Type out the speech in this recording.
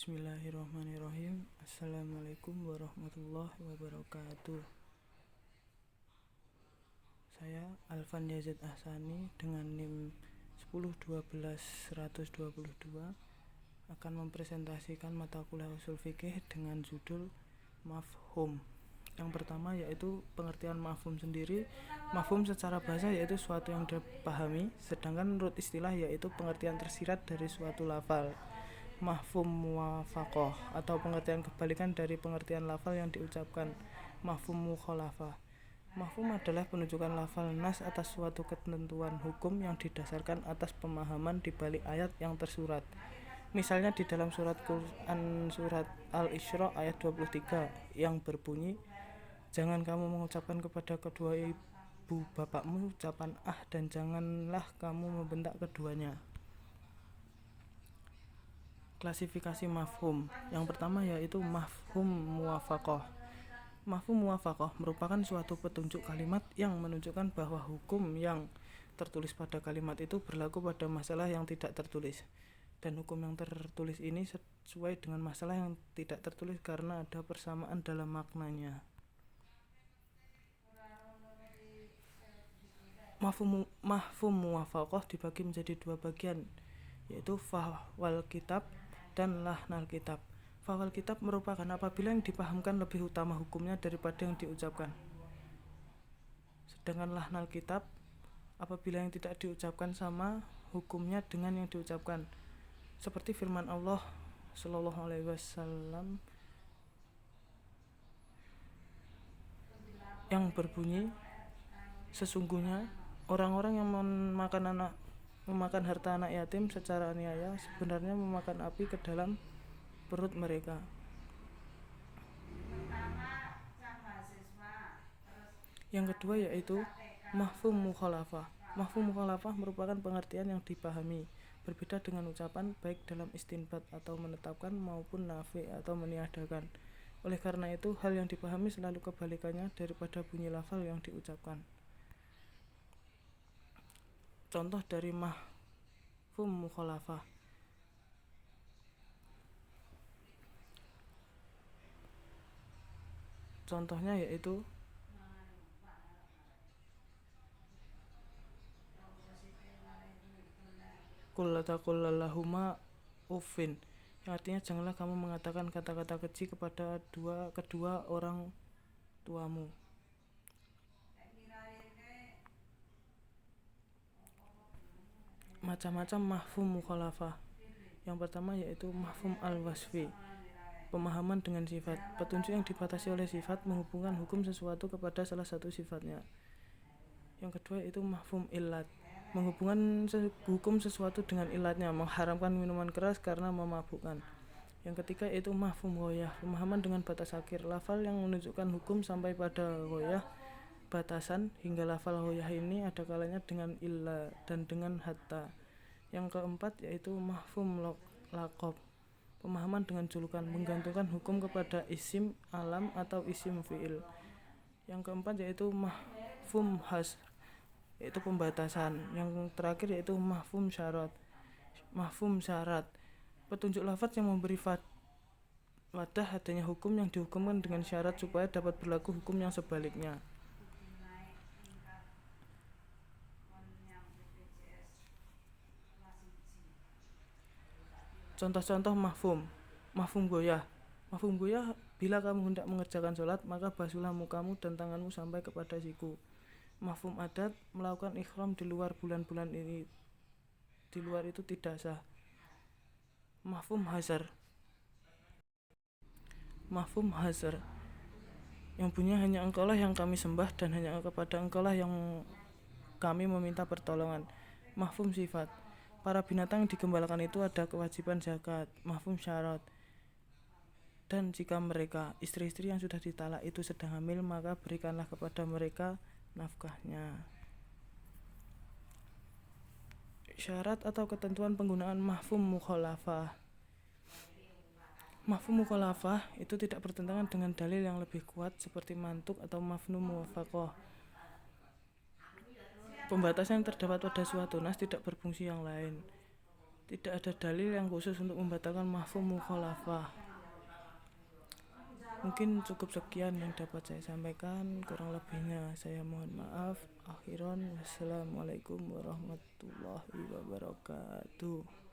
Bismillahirrahmanirrahim. Assalamualaikum warahmatullahi wabarakatuh. Saya Alvan Yazid Ahsani dengan NIM 10121122 akan mempresentasikan mata kuliah usul fikih dengan judul mafhum. Yang pertama yaitu pengertian mafhum sendiri. Mafhum secara bahasa yaitu suatu yang dipahami, sedangkan menurut istilah yaitu pengertian tersirat dari suatu lafal. Mafhum muwafaqah atau pengertian kebalikan dari pengertian lafal yang diucapkan. Mafhum mukhalafah. Mafhum adalah penunjukan lafal nas atas suatu ketentuan hukum yang didasarkan atas pemahaman di balik ayat yang tersurat. Misalnya di dalam surat Quran surat Al-Isra ayat 23 yang berbunyi, "Jangan kamu mengucapkan kepada kedua ibu bapakmu ucapan dan janganlah kamu membentak keduanya." Klasifikasi mafhum. Yang pertama yaitu mafhum muwafaqah. Mafhum muwafaqah merupakan suatu petunjuk kalimat yang menunjukkan bahwa hukum yang tertulis pada kalimat itu berlaku pada masalah yang tidak tertulis. Dan hukum yang tertulis ini sesuai dengan masalah yang tidak tertulis karena ada persamaan dalam maknanya. Mafhum muwafaqah dibagi menjadi dua bagian, yaitu fahwal kitab dan lahnal kitab. Fahwal kitab merupakan apabila yang dipahamkan lebih utama hukumnya daripada yang diucapkan. Sedangkan lahnal kitab apabila yang tidak diucapkan sama hukumnya dengan yang diucapkan. Seperti firman Allah Shallallahu alaihi wasallam yang berbunyi, "Sesungguhnya orang-orang yang memakan harta anak yatim secara aniaya sebenarnya memakan api ke dalam perut mereka." Yang kedua yaitu mafhum mukhalafah. Mafhum mukhalafah merupakan pengertian yang dipahami berbeda dengan ucapan, baik dalam istinbat atau menetapkan maupun nafi atau meniadakan. Oleh karena itu, hal yang dipahami selalu kebalikannya daripada bunyi lafal yang diucapkan. Contoh dari mafhum mukhalafah. Contohnya yaitu qul la taqullahuma uffin, yang artinya janganlah kamu mengatakan kata-kata keji kepada kedua orang tuamu. Macam-macam mafhum mukhalafah. Yang pertama yaitu mafhum al-wasfi, pemahaman dengan sifat. Petunjuk yang dibatasi oleh sifat menghubungkan hukum sesuatu kepada salah satu sifatnya. Yang kedua yaitu mafhum illat, menghubungkan hukum sesuatu dengan ilatnya, mengharamkan minuman keras karena memabukkan. Yang ketiga yaitu mafhum ghoyah, pemahaman dengan batas akhir, lafal yang menunjukkan hukum sampai pada ghoyah, batasan, hingga lafal ghoyah ini ada kalanya dengan illa dan dengan hatta. Yang keempat yaitu mafhum laqab, pemahaman dengan julukan, menggantungkan hukum kepada isim alam atau isim fi'il. Yang keempat yaitu mafhum has, yaitu pembatasan. Yang terakhir yaitu mafhum syarat. Mafhum syarat, petunjuk lafaz yang memberi wadah adanya hukum yang dihukumkan dengan syarat supaya dapat berlaku hukum yang sebaliknya. Contoh-contoh mafhum goyah. Mafhum goyah, bila kamu hendak mengerjakan sholat, maka basuhlah mukamu dan tanganmu sampai kepada siku. Mafhum adat, melakukan ikhram di luar bulan-bulan ini, di luar itu tidak sah. Mafhum hazar. Mafhum hazar, yang bunyinya hanya engkaulah yang kami sembah dan hanya kepada engkaulah yang kami meminta pertolongan. Mafhum sifat, para binatang yang digembalakan itu ada kewajiban zakat. Mafhum syarat, dan jika mereka istri-istri yang sudah ditalak itu sedang hamil, maka berikanlah kepada mereka nafkahnya. Syarat atau ketentuan penggunaan mafhum mukhalafah. Mafhum mukhalafah itu tidak bertentangan dengan dalil yang lebih kuat seperti mantuk atau mafhum muwafaqah. Pembatasan yang terdapat pada suatu nas tidak berfungsi yang lain. Tidak ada dalil yang khusus untuk membatalkan mafhum mukhalafah. Mungkin cukup sekian yang dapat saya sampaikan, kurang lebihnya saya mohon maaf. Akhiran, wassalamualaikum warahmatullahi wabarakatuh.